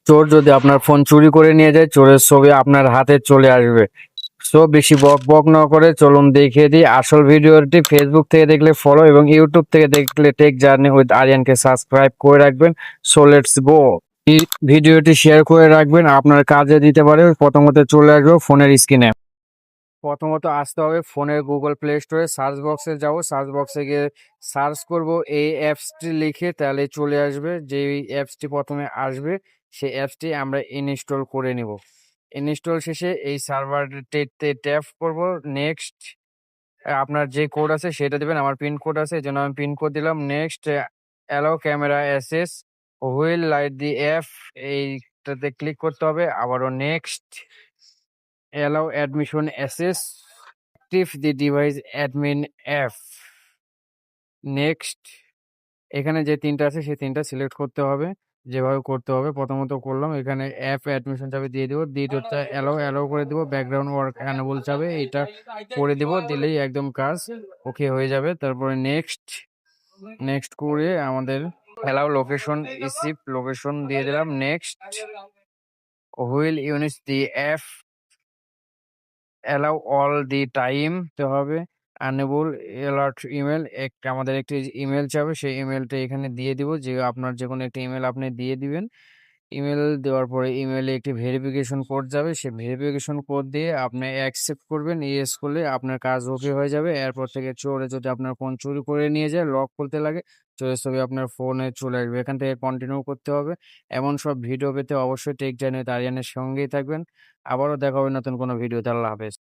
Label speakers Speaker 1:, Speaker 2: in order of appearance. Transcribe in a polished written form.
Speaker 1: চোর যদি আপনার ফোন চুরি করে নিয়ে যায়, চোরের ছবি আপনার হাতে চলে আসবে। সো বেশি বক বক না করে চলুন দেখিয়ে দিই আসল ভিডিওটি। ফেসবুক থেকে দেখলে ফলো এবং ইউটিউব থেকে দেখলে টেক জার্নি উইথ আরিয়ানকে সাবস্ক্রাইব করে রাখবেন। So let's go. এই ভিডিওটি শেয়ার করে রাখবেন, আপনার কাজে দিতে পারে। প্রথমত চলে আসবো ফোনের স্ক্রিনে। প্রথমত আসতে হবে ফোনের গুগল প্লে স্টোরে, সার্চ বক্সে যাব। সার্চ বক্সে গিয়ে সার্চ করব এই অ্যাপসটি লিখে, তাহলে চলে আসবে। যে অ্যাপসটি প্রথমে আসবে সেই অ্যাপসটি আমরা ইনস্টল করে নিব। ইনস্টল শেষে এই সার্ভারটিতে ট্যাপ করব। নেক্সট, আপনার যে কোড আছে সেটা দিবেন। আমার পিন কোড আছে, এই জন্য আমি পিন কোড দিলাম। Next, allow camera access while light the app, এইটাতে ক্লিক করতে হবে। আবারও next, allow admission access active the device admin app. Next, এখানে যে ৩টা আছে সেই ৩টা সিলেক্ট করতে হবে। যেভাবে করতে হবে প্রথমত করলাম। এখানে অ্যাপ অ্যাডমিশন চাবি দিয়ে দিব। দ্বিতীয়টা অ্যালাউ করে দিব। ব্যাকগ্রাউন্ড ওয়ার্ক অ্যানেবল চাবে, এটা করে দিব। দিলেই একদম কাজ ওকে হয়ে যাবে। তারপরে নেক্সট করে আমাদের অ্যালাউ লোকেশন রিসিভ লোকেশন দিয়ে দিলাম। Next, wheel unit the app allow all the time তে হবে। এনেবল অ্যালার্ট ইমেল, আমাদের একটি ইমেল চাবে, সেই ইমেলটা এখানে দিয়ে দিব। যে আপনার যে কোনো একটা ইমেল আপনি দিয়ে দিবেন। ইমেল দেওয়ার পরে ইমেলে একটি ভেরিফিকেশন কোড যাবে, সেই ভেরিফিকেশন কোড দিয়ে আপনি অ্যাকসেপ্ট করবেন। ইয়েস করলে আপনার কাজ ওকে হয়ে যাবে। এরপর থেকে চোরে যদি আপনার ফোন চুরি করে নিয়ে যায়, লক খুলতে লাগে, চোরের ছবি আপনার ফোনে চলে আসবে। এখান থেকে কন্টিনিউ করতে হবে। এমন সব ভিডিও পেতে অবশ্যই টেক জার্নি উইথ আরিয়ানের সঙ্গেই থাকবেন। আবারও দেখা হবে নতুন কোনো ভিডিওতে। আল্লাহ হাফেজ।